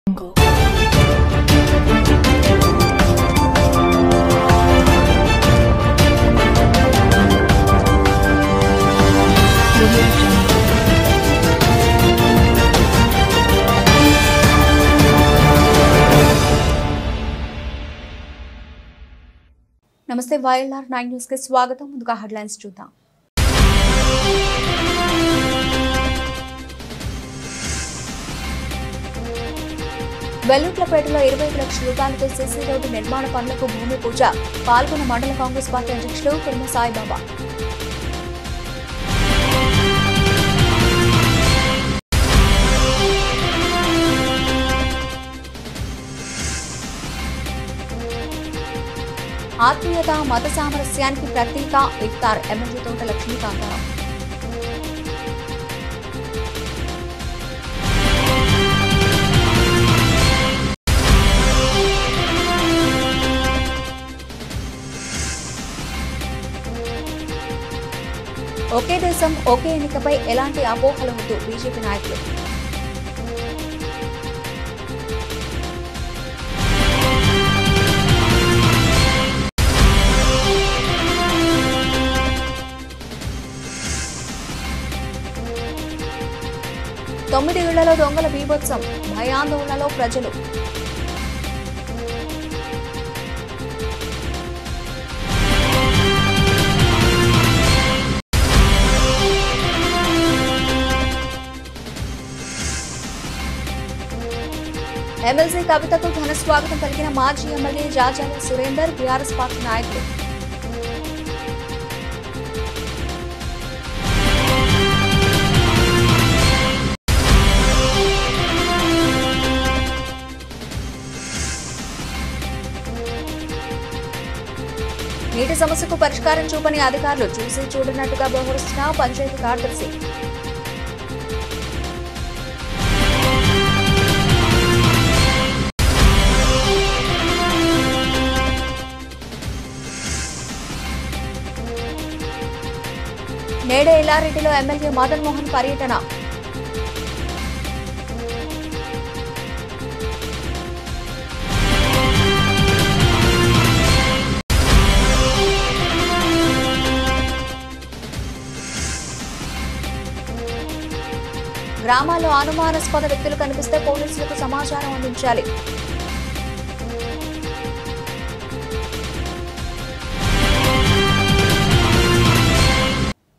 నమస్తే YLR 9 news కి స్వాగతం. ముందుగా హెడ్లైన్స్ చూద్దాం. వెల్లుట్లపేటలో 25 లక్షల రూపాయలతో సీసీ రోడ్డు నిర్మాణ పనులకు భూమి పూజ. పాల్గొన్న మండల కాంగ్రెస్ పార్టీ అధ్యక్షులు కుర్మ సాయిబాబా. ఆత్మీయత మత సామరస్యానికి ప్రతీక ఇఫ్తార్. ఎమ్మెల్యే తోట లక్ష్మీకాంతారావు. ఒకే దేశం ఒకే ఎన్నికపై ఎలాంటి అపోహలు వద్దు బీజేపీ నాయకులు. తొమ్మిది ఇళ్లలో దొంగల బీభత్సం. భయాందోళనలో ప్రజలు. ఎమ్మెల్సీ కవితకు ఘన స్వాగతం పలికిన మాజీ MLA Jajala Surender, BRS party నాయకులు. నీటి సమస్యకు పరిష్కారం చూపని అధికారులు, చూసి చూడనట్టుగా వ్యవహరిస్తున్న పంచాయతీ కార్యదర్శి. నేడే ఎల్లారెడ్డిలో ఎమ్మెల్యే మదన్ మోహన్ పర్యటన. గ్రామాల్లో అనుమానాస్పద వ్యక్తులు కనిపిస్తే పోలీసులకు సమాచారం అందించాలి.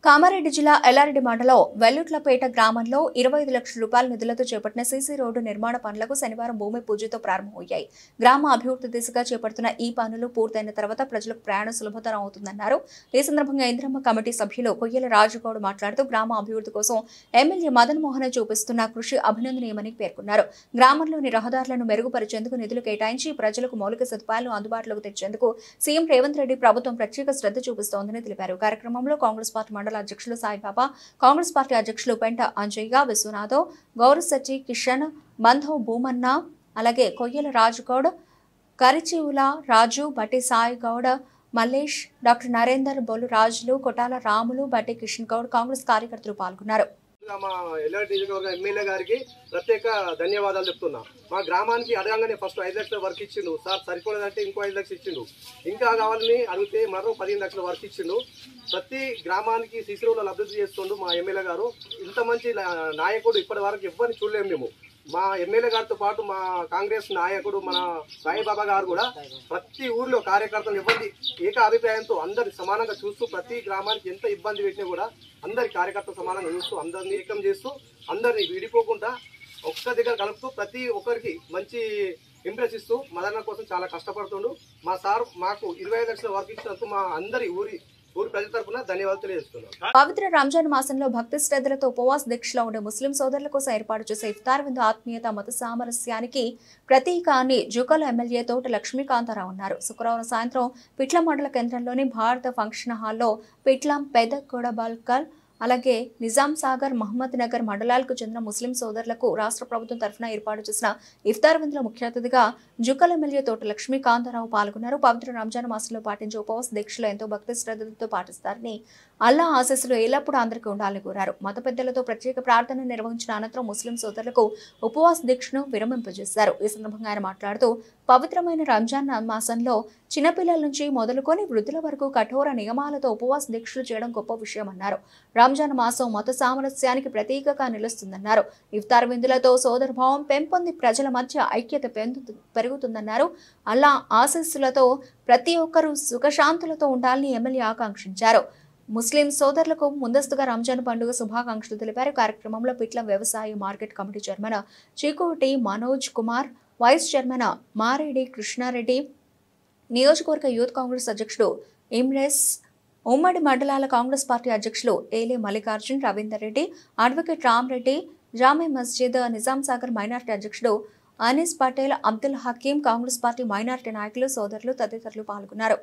కామారెడ్డి జిల్లా ఎల్లారెడ్డి మండలం వెల్లుట్లపేట గ్రామంలో 25 లక్షల రూపాయల నిధులతో చేపట్టిన సీసీ రోడ్డు నిర్మాణ పనులకు శనివారం భూమి పూజతో ప్రారంభమయ్యాయి. గ్రామ అభివృద్ధి దిశగా చేపడుతున్న ఈ పనులు పూర్తయిన తర్వాత ప్రజలకు ప్రయాణ సులభతరం అవుతుందన్నారు. ఈ సందర్భంగా ఇంద్రమ్మ కమిటీ సభ్యులు కొయ్యల రాజుగౌడ్ మాట్లాడుతూ గ్రామ అభివృద్ధి కోసం ఎమ్మెల్యే మదన్ మోహన్ చూపిస్తున్న కృషి అభినందనీయమని పేర్కొన్నారు. గ్రామంలోని రహదారులను మెరుగుపరిచేందుకు నిధులు కేటాయించి ప్రజలకు మౌలిక సదుపాయాలను అందుబాటులోకి తెచ్చేందుకు సీఎం రేవంత్ రెడ్డి ప్రభుత్వం ప్రత్యేక శ్రద్ధ చూపిస్తోందని తెలిపారు. కార్యక్రమంలో కాంగ్రెస్ పార్టీ మండల అధ్యక్షులు సాయిబాబా, కాంగ్రెస్ పార్టీ అధ్యక్షులు పెంట అంజయ్య, విశ్వనాథ్, గౌరశెట్టి కిషన్, మంధవ్ భూమన్న, అలాగే కొయ్యల రాజుగౌడ్, కరిచివుల రాజు, బట్టి సాయి గౌడ్, మల్లేష్, డాక్టర్ నరేందర్, బొల్లు రాజులు, కొటాల రాములు, బట్టి కిషన్ గౌడ్, కాంగ్రెస్ కార్యకర్తలు పాల్గొన్నారు. మా ఎల్లారెడ్డి నియోజకవర్గ ఎమ్మెల్యే గారికి ప్రత్యేక ధన్యవాదాలు చెప్తున్నా. మా గ్రామానికి అడగంగానే ఫస్ట్ 5 లక్షల వర్క్ ఇచ్చిండు. సార్ సరిపోలేదంటే ఇంకో 5 లక్షలు ఇచ్చిండు. ఇంకా కావాలని అడిగితే మరో 15 లక్షల వర్క్ ఇచ్చిండు. ప్రతి గ్రామానికి సీసీ రోడ్లు అభివృద్ధి చేస్తుండు మా ఎమ్మెల్యే గారు. ఇంత మంచి నాయకుడు ఇప్పటి వరకు ఎవరిని చూడలేము మేము. మా ఎమ్మెల్యే గారితో పాటు మా కాంగ్రెస్ నాయకుడు మన సాయిబాబా గారు కూడా ప్రతి ఊర్లో కార్యకర్తలు ఎవరి ఏక అభిప్రాయంతో అందరి సమానంగా చూస్తూ ప్రతి గ్రామానికి ఎంత ఇబ్బంది పెట్టినా కూడా అందరి కార్యకర్తలు సమానంగా చూస్తూ అందరిని ఏకం చేస్తూ అందరినీ విడిపోకుండా ఒక్క దగ్గర కలుపుతూ ప్రతి ఒక్కరికి మంచి ఇంప్రెస్ ఇస్తూ మదన కోసం చాలా కష్టపడుతుండు. మా సార్ మాకు 25 లక్షల వర్క్ ఇచ్చినందుకు మా అందరి ఊరి ప్రజల తరపున ధన్యవాదాలు తెలియజేస్తున్నాం. పవిత్ర రంజాన్ మాసంలో భక్తి శ్రద్ధలతో ఉపవాస దీక్షలో ఉండే ముస్లిం సోదరుల కోసం ఏర్పాటు చేసే ఇఫ్తార్ విందు ఆత్మీయత మత సామరస్యానికి ప్రతీక అని జుకల్ ఎమ్మెల్యే తోట లక్ష్మీకాంతారావు అన్నారు. శుక్రవారం సాయంత్రం పిట్లం మండల కేంద్రంలోని భారత ఫంక్షన్ హాల్లో పిట్లం పెద్ద కొడబల్కల్ అలాగే నిజాం సాగర్, మహమ్మద్ నగర్ మండలాలకు చెందిన ముస్లిం సోదరులకు రాష్ట్ర ప్రభుత్వం తరఫున ఏర్పాటు చేసిన ఇఫ్తార్ విందులో ముఖ్య అతిథిగా జుక్కల్ ఎమ్మెల్యే తోట లక్ష్మీ కాంతారావు పాల్గొన్నారు. పవిత్ర రంజాన్ మాసంలో పాటించే ఉపవాస దీక్షలు ఎంతో భక్తి శ్రద్ధలతో పాటిస్తారని, అల్లా ఆశీస్సులు ఎల్లప్పుడూ అందరికీ ఉండాలని కోరారు. మత పెద్దలతో ప్రత్యేక ప్రార్థన నిర్వహించిన అనంతరం ముస్లిం సోదరులకు ఉపవాస దీక్షను విరమింపజేశారు. ఈ సందర్భంగా ఆయన మాట్లాడుతూ, పవిత్రమైన రంజాన్ మాసంలో చిన్నపిల్లల నుంచి మొదలుకొని వృద్ధుల వరకు కఠోర నియమాలతో ఉపవాస దీక్షలు చేయడం గొప్ప విషయమన్నారు. రంజాన్ మాసం మత సామరస్యానికి ప్రతీకగా నిలుస్తుందన్నారు. ఇఫ్తార్ విందులతో సోదరభావం పెంపొంది ప్రజల మధ్య ఐక్యత పెరుగుతుందన్నారు. అల్లా ఆశీస్సులతో ప్రతి ఒక్కరూ సుఖశాంతులతో ఉండాలని ఎమ్మెల్యే ఆకాంక్షించారు. ముస్లిం సోదరులకు ముందస్తుగా రంజాన్ పండుగ శుభాకాంక్షలు తెలిపారు. కార్యక్రమంలో పిట్ల వ్యవసాయ market committee chairman Cheekoti Manoj Kumar, vice chairman Maredi Krishna Reddy, నియోజకవర్గ యూత్ కాంగ్రెస్ అధ్యక్షుడు ఇమ్రెస్, ఉమ్మడి మండలాల కాంగ్రెస్ పార్టీ అధ్యక్షులు ఏలే మల్లికార్జున్, రవీందర్ రెడ్డి, అడ్వకేట్ రామ్రెడ్డి, జామే మస్జిద్ నిజాం సాగర్ మైనార్టీ అధ్యక్షుడు అనీస్ పటేల్, అబ్దుల్ హకీం, కాంగ్రెస్ పార్టీ మైనార్టీ నాయకులు, సోదరులు తదితరులు పాల్గొన్నారు.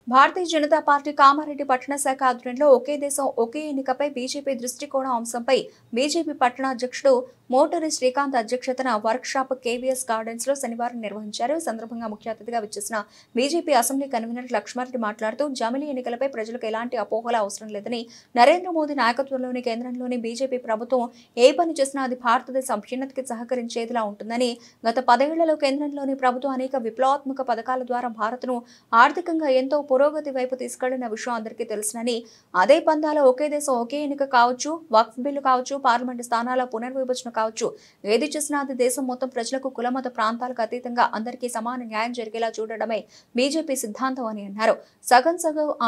భారతీయ జనతా పార్టీ కామారెడ్డి పట్టణ శాఖ ఆధ్వర్యంలో ఒకే దేశం ఒకే ఎన్నికపై బీజేపీ దృష్టికోణం అంశంపై బీజేపీ పట్టణ అధ్యక్షుడు మోటూరి శ్రీకాంత్ అధ్యక్షతన వర్క్ షాప్ కేవీఎస్ గార్డెన్స్ లో శనివారం నిర్వహించారు. ఈ సందర్భంగా ముఖ్య అతిథిగా విచ్చేసిన బీజేపీ అసెంబ్లీ కన్వీనర్ లక్ష్మారెడ్డి మాట్లాడుతూ, జమిలీ ఎన్నికలపై ప్రజలకు ఎలాంటి అపోహలు అవసరం లేదని, నరేంద్ర మోదీ నాయకత్వంలోని కేంద్రంలోని బీజేపీ ప్రభుత్వం ఏ పని చేసినా అది భారతదేశ అభ్యున్నతికి సహకరించేదిలా ఉంటుందని, గత 10 ఏళ్లలో కేంద్రంలోని ప్రభుత్వం అనేక విప్లవాత్మక పథకాల ద్వారా భారత్ను ఆర్థికంగా ఎంతో పురోగతి వైపు తీసుకెళ్లిన విషయం అందరికీ తెలుసునని, అదే పందాలో ఒకే దేశం ఒకే ఎన్నిక కావచ్చు, వక్ఫ్ బిల్లు కావచ్చు, పార్లమెంటు స్థానాల పునర్విభజన కావచ్చు, ఏది చేసినా అది దేశం మొత్తం ప్రజలకు కులమత ప్రాంతాలకు అతీతంగా అందరికీ సమాన న్యాయం జరిగేలా చూడడమే బీజేపీ సిద్ధాంతం అని అన్నారు. సగం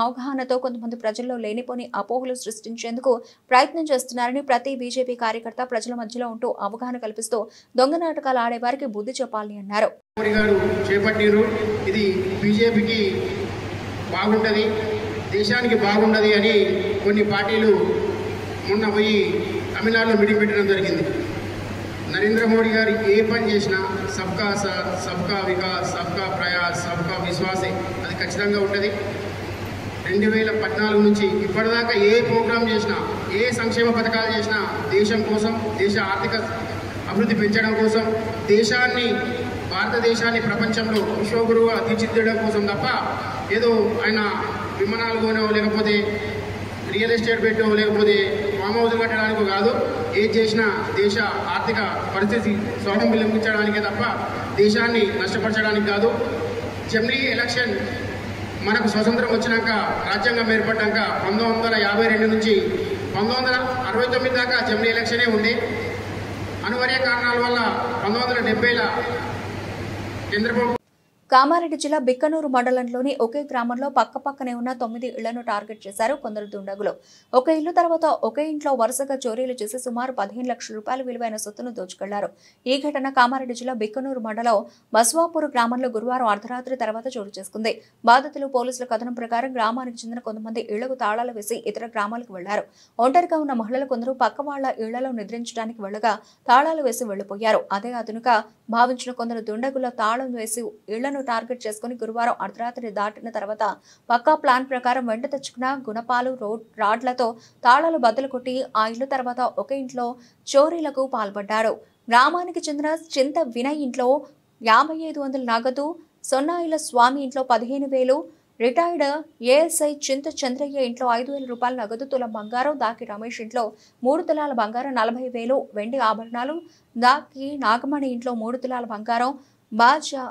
అవగాహనతో కొంతమంది ప్రజల్లో లేనిపోని అపోహలు సృష్టించేందుకు ప్రయత్నం చేస్తున్నారని, ప్రతి బీజేపీ కార్యకర్త ప్రజల మధ్యలో ఉంటూ అవగాహన కల్పిస్తూ దొంగ నాటకాలు ఆడేవారికి బుద్ధి చెప్పాలని అన్నారు. బాగుంటుంది, దేశానికి బాగుండదు అని కొన్ని పార్టీలు మొన్న పోయి తమిళనాడులో మీటింగ్ పెట్టడం జరిగింది. నరేంద్ర మోడీ గారు ఏ పని చేసినా సబ్కా సాత్, సబ్కా వికాస్, సబ్కా ప్రయాస్, సబ్కా విశ్వాసే అది ఖచ్చితంగా ఉంటుంది. 2014 నుంచి ఇప్పటిదాకా ఏ ప్రోగ్రాం చేసినా, ఏ సంక్షేమ పథకాలు చేసినా దేశం కోసం, దేశ ఆర్థిక అభివృద్ధి పెంచడం కోసం, భారతదేశాన్ని ప్రపంచంలో విశ్వగురువుగా తీర్చిదిద్దడం కోసం తప్ప ఏదో ఆయన విమానాలు కొనో, లేకపోతే రియల్ ఎస్టేట్ పెట్టో, లేకపోతే ఫామ్ హౌస్ కట్టడానికి కాదు. ఏది చేసినా దేశ ఆర్థిక పరిస్థితి స్వావలంబించడానికే తప్ప దేశాన్ని నష్టపరచడానికి కాదు. జమిలీ ఎలక్షన్ మనకు స్వతంత్రం వచ్చినాక, రాజ్యాంగం ఏర్పడ్డాక 1952 నుంచి 1969 దాకా జమిలీ ఎలక్షనే ఉంది. అనివార్య కారణాల వల్ల 1970 కేంద్ర ప్రభుత్వం కామారెడ్డి జిల్లా బిక్కనూరు మండలంలోని ఒకే గ్రామంలో పక్కపక్కనే ఉన్న 9 ఇళ్లను టార్గెట్ చేశారు కొందరు దుండగులు. ఒక ఇల్లు తర్వాత ఒకే ఇంట్లో వరుసగా చోరీలు చేసి సుమారు 15 లక్షల రూపాయల విలువైన సొత్తును దోచుకెళ్లారు. ఈ ఘటన కామారెడ్డి జిల్లా బిక్కనూరు మండలం బస్వాపూర్ గ్రామంలో గురువారం అర్ధరాత్రి తర్వాత చోటు చేసుకుంది. బాధితులు పోలీసుల కథనం ప్రకారం గ్రామానికి చెందిన కొంతమంది ఇళ్లకు తాళాలు వేసి ఇతర గ్రామాలకు వెళ్లారు. ఒంటరిగా ఉన్న మహిళలు కొందరు పక్క వాళ్ల ఇళ్లలో నిద్రించడానికి వెళ్లగా తాళాలు వేసి వెళ్లిపోయారు. అదే అదునుగా భావించిన కొందరు దుండగుల తాళం వేసి ఇళ్లను టార్గెట్ చేసుకుని గురువారం అర్ధరాత్రి దాటిన తర్వాత పక్కా ప్లాన్ ప్రకారం వెంట తెచ్చుకున్న గుణపాలు రాడ్లతో తాళాలు బద్దలు కొట్టి ఆ ఇల్లు తర్వాత ఒక ఇంట్లో చోరీలకు పాల్పడ్డారు. గ్రామానికి చెందిన చింత వినయ్ ఇంట్లో 5500 నగదు, సొన్నాయిల స్వామి ఇంట్లో 15,000, రిటైర్డ్ ఏఎస్ఐ చింత చంద్రయ్య ఇంట్లో 5,000 రూపాయల నగదు, తులం బంగారం, దాకి రమేష్ ఇంట్లో 3 తులాల బంగారం, 40,000 వెండి ఆభరణాలు, దాకి నాగమణి ఇంట్లో 3 తులాల బంగారం, బాజా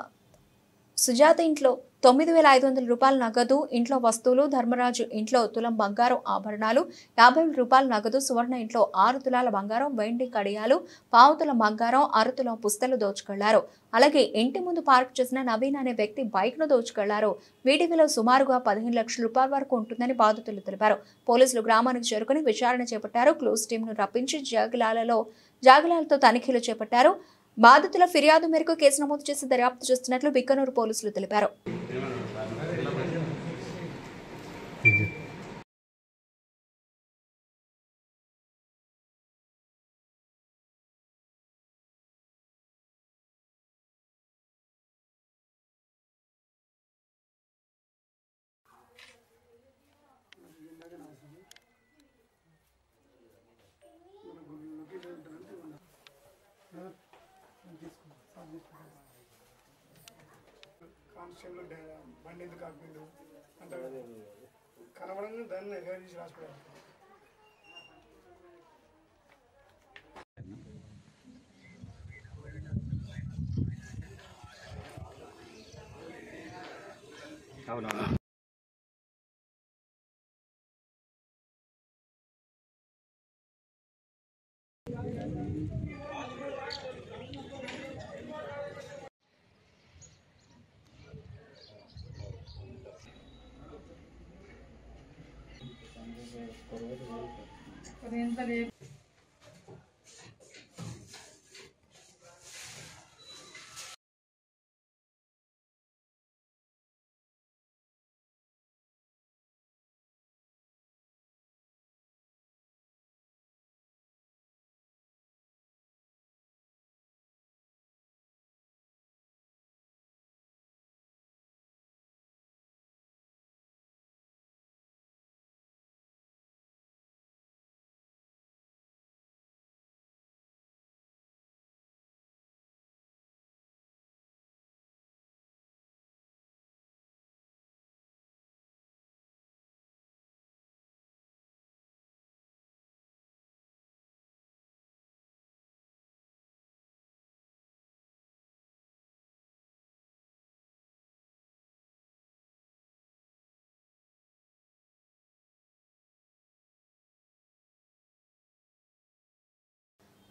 సుజాత ఇంట్లో 9,500 రూపాయల నగదు, ఇంట్లో వస్తువులు, ధర్మరాజు ఇంట్లో తులం బంగారం ఆభరణాలు, 50,000 రూపాయల నగదు, సువర్ణ ఇంట్లో 6 తులాల బంగారం, వెండి కడియాలు, పావు తులం బంగారం, 6 తులం పుస్తలు దోచుకెళ్లారు. అలాగే ఇంటి ముందు పార్క్ చేసిన నవీన్ అనే వ్యక్తి బైక్ ను దోచుకెళ్లారు. వీటి విలువ సుమారుగా 15 లక్షల రూపాయల వరకు ఉంటుందని బాధితులు తెలిపారు. పోలీసులు గ్రామానికి చేరుకుని విచారణ చేపట్టారు. క్లూస్ టీమ్ ను రప్పించి జాగిలాలతో తనిఖీలు చేపట్టారు. బాధితుల ఫిర్యాదు మేరకు కేసు నమోదు చేసి దర్యాప్తు చేస్తున్నట్లు బిక్కనూరు పోలీసులు తెలిపారు. కానిస్టేబుల్ బండి ఎందుకు ఆపిండు అంత కనబడంగా దాన్ని ఎక్కడ తీసి రాసిపోయారు. అవునవును.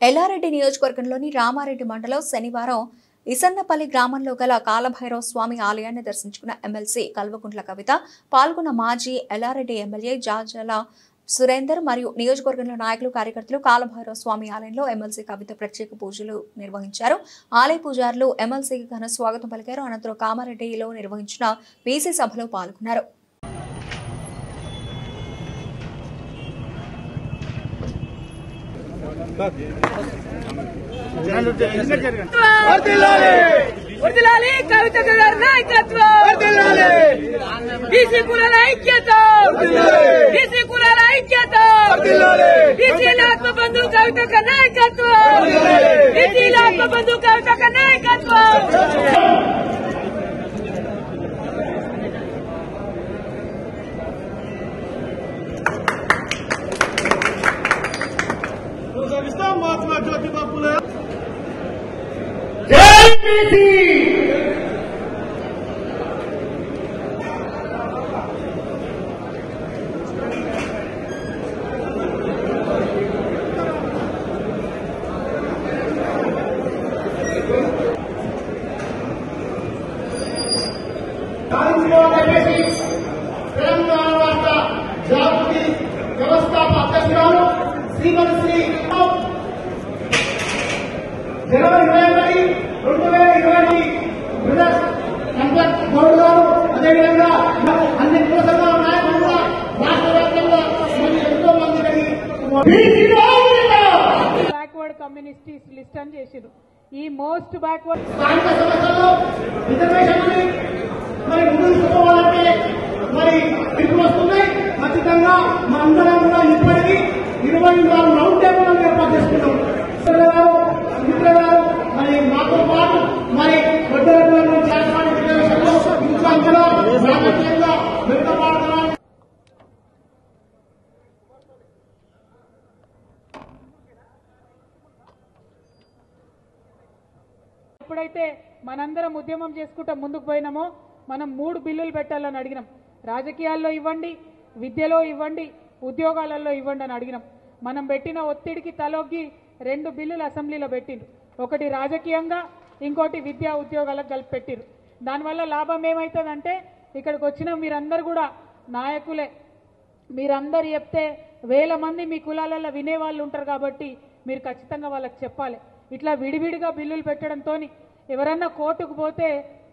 ఎల్లారెడ్డి నియోజకవర్గంలోని రామారెడ్డి మండలం శనివారం ఇసన్నపల్లి గ్రామంలో గల కాలభైరవ స్వామి ఆలయాన్ని దర్శించుకున్న ఎమ్మెల్సీ కల్వకుంట్ల కవిత, పాల్గొన్న మాజీ ఎల్లారెడ్డి ఎమ్మెల్యే జాజల సురేందర్ మరియు నియోజకవర్గంలో నాయకులు, కార్యకర్తలు కాలభైరవ స్వామి ఆలయంలో ఎమ్మెల్సీ కవిత ప్రత్యేక పూజలు నిర్వహించారు. ఆలయ పూజారులు ఎమ్మెల్సీకి ఘన స్వాగతం పలికారు. అనంతరం కామారెడ్డిలో నిర్వహించిన బీసీ సభలో పాల్గొన్నారు. కవిత గారి నాయకత్వం, బీసీ కులాల ఐక్యత, బీసీ కులాల ఐక్యత, బీసీల ఆత్మబంధు కవిత నాయకత్వం, బీసీల ఆత్మబంధు కవిత నాయకత్వం. మహాత్మా జ్యోతిబా ఫులే తెలంగాణ రాష్ట్ర జాగృతి వ్యవస్థాపక అధ్యక్షురాలు శ్రీమతి శ్రీ జనవరి 2020 గౌడ్ గారు, అదేవిధంగా అన్ని కుల సంఘాల నాయకులు కూడా రాష్ట్ర వ్యాప్తంగా ఎంతో మంది బ్యాక్వర్డ్ కమ్యూనిటీస్ లిస్ట్ అని చేసిరు. ఈ మోస్ట్ బ్యాక్వర్డ్ స్థానిక సమస్యల్లో రిజర్వేషన్ మరి ముందుకు పోవాలంటే మరి ఇప్పుడు వస్తున్నాయి. ఖచ్చితంగా మనందరం కూడా ఇప్పటికీ 24 రౌండ్ టేబుల్ ఏర్పాటు చేసుకున్నాం. మిత్రులు మరి మాతో పాటు మరి వడ్డీలో చేస్తామని విషయంలో ఇంకా అందులో రాజకీయంగా వెనుకబాడుతున్నాం. ఎప్పుడైతే మనందరం ఉద్యమం చేసుకుంటూ ముందుకు పోయినామో మనం 3 బిల్లులు పెట్టాలని అడిగినాం. రాజకీయాల్లో ఇవ్వండి, విద్యలో ఇవ్వండి, ఉద్యోగాలలో ఇవ్వండి అని అడిగినాం. మనం పెట్టిన ఒత్తిడికి తలొగ్గి 2 బిల్లులు అసెంబ్లీలో పెట్టిండ్రు. ఒకటి రాజకీయంగా, ఇంకోటి విద్యా ఉద్యోగాలకు కలిపి పెట్టిరు. దానివల్ల లాభం ఏమవుతుందంటే ఇక్కడికి వచ్చిన మీరందరూ కూడా నాయకులే. మీరందరూ చెప్తే వేల మంది మీ కులాలలో వినేవాళ్ళు ఉంటారు కాబట్టి మీరు ఖచ్చితంగా వాళ్ళకి చెప్పాలి. ఇట్లా విడివిడిగా బిల్లులు పెట్టడంతో ఎవరన్నా కోర్టుకు పోతే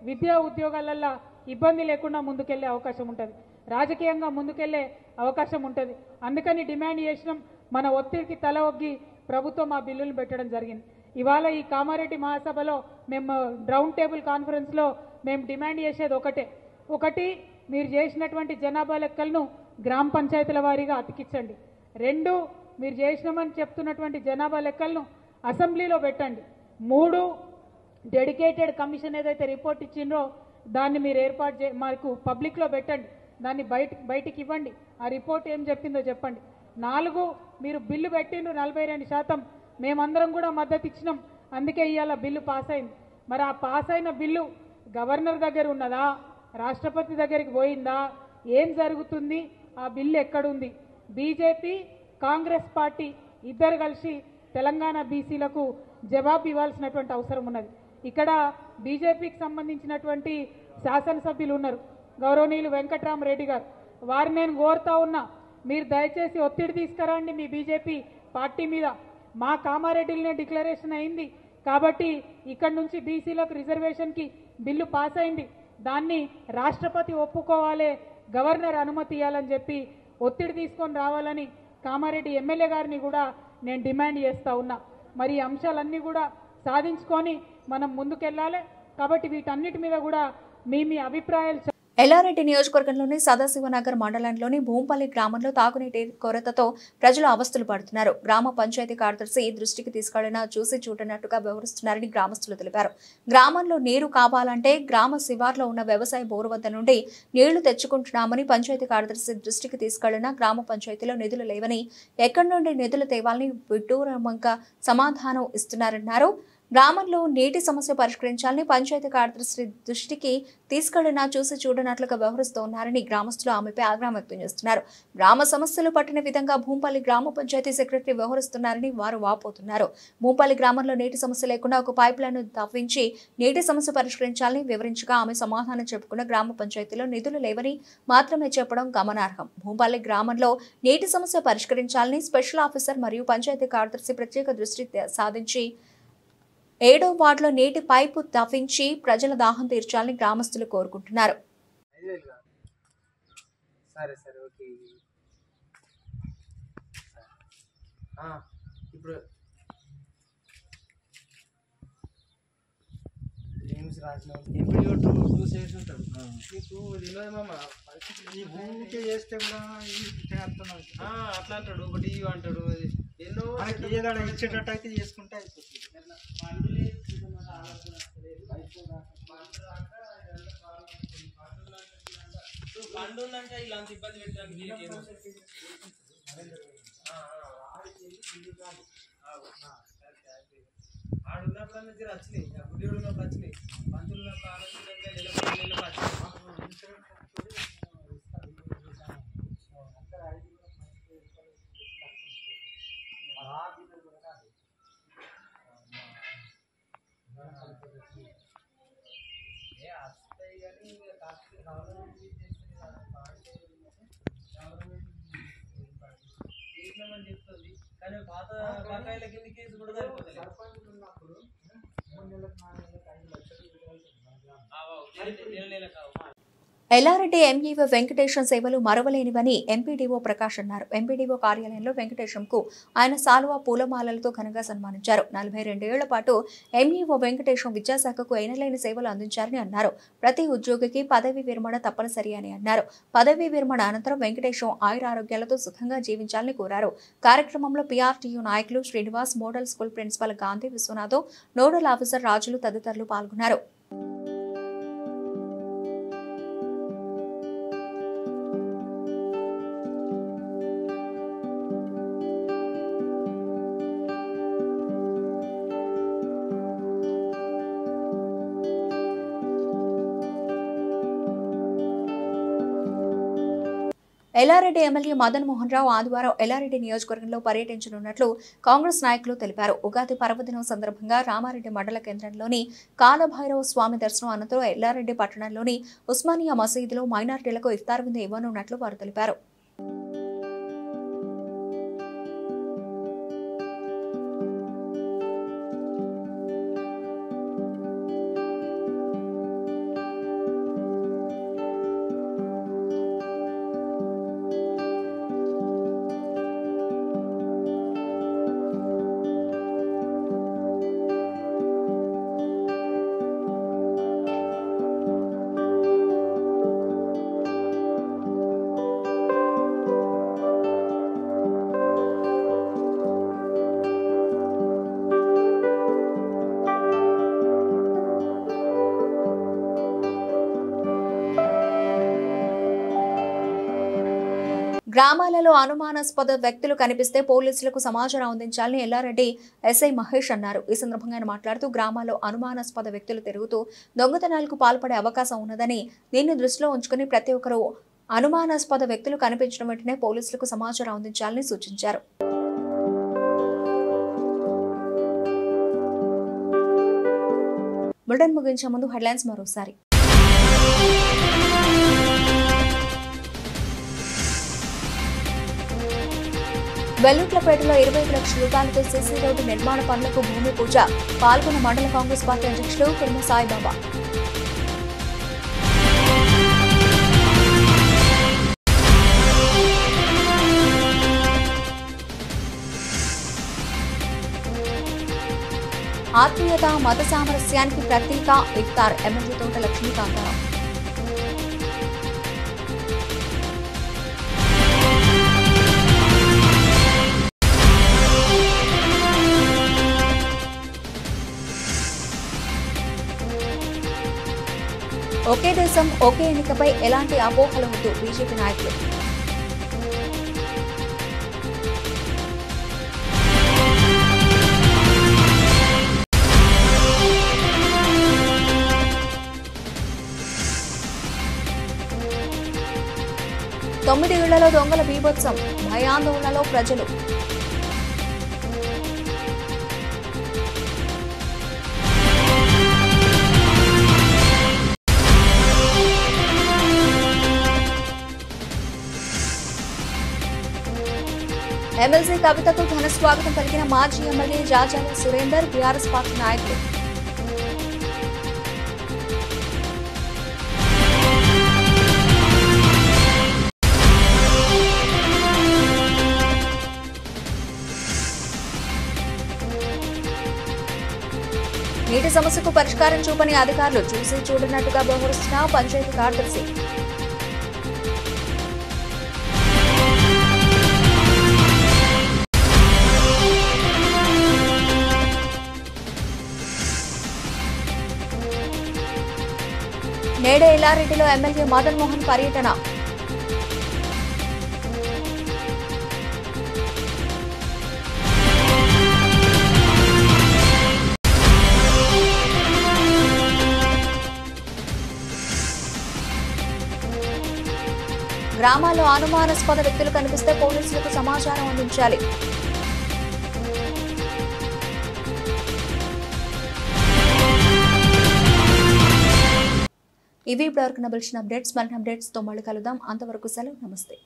విద్యా ఉద్యోగాలల్లో ఇబ్బంది లేకుండా ముందుకెళ్లే అవకాశం ఉంటుంది, రాజకీయంగా ముందుకెళ్లే అవకాశం ఉంటుంది. అందుకని డిమాండ్ చేసినాం. మన ఒత్తిడికి తల ఒగ్గి ప్రభుత్వం ఆ బిల్లులు పెట్టడం జరిగింది. ఇవాళ ఈ కామారెడ్డి మహాసభలో మేము రౌండ్ టేబుల్ కాన్ఫరెన్స్లో మేము డిమాండ్ చేసేది ఒకటి మీరు చేసినటువంటి జనాభా లెక్కలను గ్రామ పంచాయతీల వారీగా అతికించండి. 2 మీరు చేసినామని చెప్తున్నటువంటి జనాభా లెక్కలను అసెంబ్లీలో పెట్టండి. 3 డెడికేటెడ్ కమిషన్ ఏదైతే రిపోర్ట్ ఇచ్చిండ్రో దాన్ని మీరు మాకు పబ్లిక్లో పెట్టండి, దాన్ని బయటికి ఇవ్వండి. ఆ రిపోర్ట్ ఏం చెప్పిందో చెప్పండి. 4 మీరు బిల్లు పెట్టిండ్రు 42%, మేమందరం కూడా మద్దతు ఇచ్చినాం, అందుకే ఇవాళ బిల్లు పాస్ అయింది. మరి ఆ పాస్ అయిన బిల్లు గవర్నర్ దగ్గర ఉన్నదా, రాష్ట్రపతి దగ్గరికి పోయిందా, ఏం జరుగుతుంది, ఆ బిల్లు ఎక్కడుంది? బీజేపీ కాంగ్రెస్ పార్టీ ఇద్దరు కలిసి తెలంగాణ బీసీలకు జవాబు ఇవ్వాల్సినటువంటి అవసరం ఉన్నది. ఇక్కడ బీజేపీకి సంబంధించినటువంటి శాసనసభ్యులు ఉన్నారు, గౌరవనీయులు వెంకట్రామరెడ్డి గారు. వారిని నేను కోరుతా ఉన్నా, మీరు దయచేసి ఒత్తిడి తీసుకురండి మీ బీజేపీ పార్టీ మీద. మా కామారెడ్డిలోనే డిక్లరేషన్ అయింది కాబట్టి ఇక్కడ నుంచి బీసీలకు రిజర్వేషన్కి బిల్లు పాస్ అయింది, దాన్ని రాష్ట్రపతి ఒప్పుకోవాలి, గవర్నర్ అనుమతి ఇవ్వాలని చెప్పి ఒత్తిడి తీసుకొని రావాలని కామారెడ్డి ఎమ్మెల్యే గారిని కూడా నేను డిమాండ్ చేస్తూ ఉన్నా. మరి ఈ అంశాలన్నీ కూడా సాధించుకొని మనం ముందుకెళ్ళాలి. కాబట్టి వీటన్నిటి మీద కూడా మీ అభిప్రాయాలు. ఎల్లారెడ్డి నియోజకవర్గంలోని సదాశివనగర్ మండలంలోని భూంపల్లి గ్రామంలో తాగునీటి కొరతతో ప్రజలు అవస్థలు పడుతున్నారు. గ్రామ పంచాయతీ కార్యదర్శి దృష్టికి తీసుకెళ్లినా చూసి చూడనట్టుగా వ్యవహరిస్తున్నారని గ్రామస్తులు తెలిపారు. గ్రామంలో నీరు కావాలంటే గ్రామ శివార్లో ఉన్న వ్యవసాయ బోరు వద్ద నుండి నీళ్లు తెచ్చుకుంటున్నామని పంచాయతీ కార్యదర్శి దృష్టికి తీసుకెళ్లినా గ్రామ పంచాయతీలో నిధులు లేవని, ఎక్కడి నుండి నిధులు తేవాలని విడ్డూరంగా సమాధానం ఇస్తున్నారన్నారు. గ్రామంలో నీటి సమస్య పరిష్కరించాలని పంచాయతీ కార్యదర్శి దృష్టికి తీసుకెళ్లినా చూసి చూడనట్లుగా వ్యవహరిస్తూ ఉన్నారని గ్రామస్తులు ఆమెపై ఆగ్రహం వ్యక్తం చేస్తున్నారు. గ్రామ సమస్యలు పట్టిన విధంగా భూంపల్లి గ్రామ పంచాయతీ సెక్రటరీ వ్యవహరిస్తున్నారని వారు వాపోతున్నారు. భూంపల్లి గ్రామంలో నీటి సమస్య లేకుండా ఒక పైప్ లైన్ తవ్వించి నీటి సమస్య పరిష్కరించాలని వివరించగా ఆమె సమాధానం చెప్పుకున్న గ్రామ పంచాయతీలో నిధులు లేవని మాత్రమే చెప్పడం గమనార్హం. భూంపల్లి గ్రామంలో నీటి సమస్య పరిష్కరించాలని స్పెషల్ ఆఫీసర్ మరియు పంచాయతీ కార్యదర్శి ప్రత్యేక దృష్టి సాధించి 7వ వార్డులో నీటి పైపు తవ్వించి ప్రజల దాహం తీర్చాలని గ్రామస్తులు కోరుకుంటున్నారు. అట్లా అంటాడు, ఒకటి అంటాడు, ఎన్నో ఏదైనా ఇచ్చేటట్టు అయితే చేసుకుంటే అయిపోతుంది. పండు ఉందంటే ఇలా అంత ఇబ్బంది పెట్టడానికి ఆడున్నప్పుడు దగ్గర వచ్చినాయి, గుడి ఉన్నప్పుడు వచ్చినాయి, పంతులు ఉన్నప్పుడు చెప్తుంది. కానీ పాత బకాయిల కింద కేసు కూడా సరిపోతుంది. ఎల్లారెడ్డి ఎంఈఓ వెంకటేశం సేవలు మరవలేనివని ఎంపీడీఓ ప్రకాష్ అన్నారు. ఎంపీడీఓ కార్యాలయంలో వెంకటేశంకు ఆయన సాలువా పూలమాలలతో ఘనంగా సన్మానించారు. 42 ఏళ్ల పాటు ఎంఈఓ వెంకటేశం విద్యాశాఖకు ఎనలేని సేవలు అందించారని అన్నారు. ప్రతి ఉద్యోగికి పదవీ విరమణ తప్పనిసరి అని అన్నారు. పదవీ విరమణ అనంతరం వెంకటేశం ఆయురారోగ్యాలతో సుఖంగా జీవించాలని కోరారు. కార్యక్రమంలో పీఆర్టీయూ నాయకులు Srinivas, model school principal Gandhi Viswanath, nodal officer Rajulu తదితరులు పాల్గొన్నారు. ఎల్లారెడ్డి ఎమ్మెల్యే మదన్ మోహన్ రావు ఆదివారం ఎల్లారెడ్డి నియోజకవర్గంలో పర్యటించనున్నట్లు కాంగ్రెస్ నాయకులు తెలిపారు. ఉగాది పర్వదినం సందర్భంగా రామారెడ్డి మండల కేంద్రంలోని కాలభైరవ స్వామి దర్శనం అనంతరం ఎల్లారెడ్డి పట్టణంలోని ఉస్మానియా మసీదులో మైనార్టీలకు ఇఫ్తార్ విందు ఇవ్వనున్నట్లు వారు తెలిపారు. గ్రామాలలో అనుమానాస్పద వ్యక్తులు కనిపిస్తే పోలీసులకు సమాచారం అందించాలని ఎల్లారెడ్డి ఎస్ఐ మహేష్ అన్నారు. ఈ సందర్భంగా ఆయన మాట్లాడుతూ గ్రామాల్లో అనుమానాస్పద వ్యక్తులు తిరుగుతూ దొంగతనాలకు పాల్పడే అవకాశం ఉన్నదని దీన్ని దృష్టిలో ఉంచుకుని ప్రతి ఒక్కరూ అనుమానాస్పద వ్యక్తులు కనిపించిన వెంటనే పోలీసులకు సమాచారం అందించాలని సూచించారు. బులెటిన్ ముగించే ముందు హెడ్లైన్స్ మరోసారి. వెల్లుట్లపేటలో 25 లక్షల రూపాయలతో సీసీ రోడ్డు నిర్మాణ పనులకు భూమి పూజ. పాల్గొన్న మండల కాంగ్రెస్ పార్టీ అధ్యక్షులు కుర్మ సాయిబాబా. ఆత్మీయత మత సామరస్యానికి ప్రతీక ఇఫ్తార్. ఎమ్మెల్యే తోట లక్ష్మీకాంతారావు. ఒకే దేశం ఒకే ఎన్నికపై ఎలాంటి అపోహలు వద్దు బీజేపీ నాయకులు. తొమ్మిది ఏళ్లలో దొంగల బీభత్సం. భయాందోళనలో ప్రజలు. ఎమ్మెల్సీ కవితకు ఘన స్వాగతం పలికిన మాజీ MLA Jajala Surender, BRS party నాయకులు. నీటి సమస్యకు పరిష్కారం చూపని అధికారులు, చూసి చూడనట్టుగా వ్యవహరిస్తున్న పంచాయతీ కార్యదర్శి. నేడే ఎల్లారెడ్డిలో ఎమ్మెల్యే మదన్ మోహన్ పర్యటన. గ్రామాల్లో అనుమానాస్పద వ్యక్తులు కనిపిస్తే పోలీసులకు సమాచారం అందించాలి. ఇవి ఇప్పటివరకు నబిల్చిన అప్డేట్స్. మరిన్ని అప్డేట్స్తో మళ్ళీ కలుద్దాం. అంతవరకు సెలవు. నమస్తే.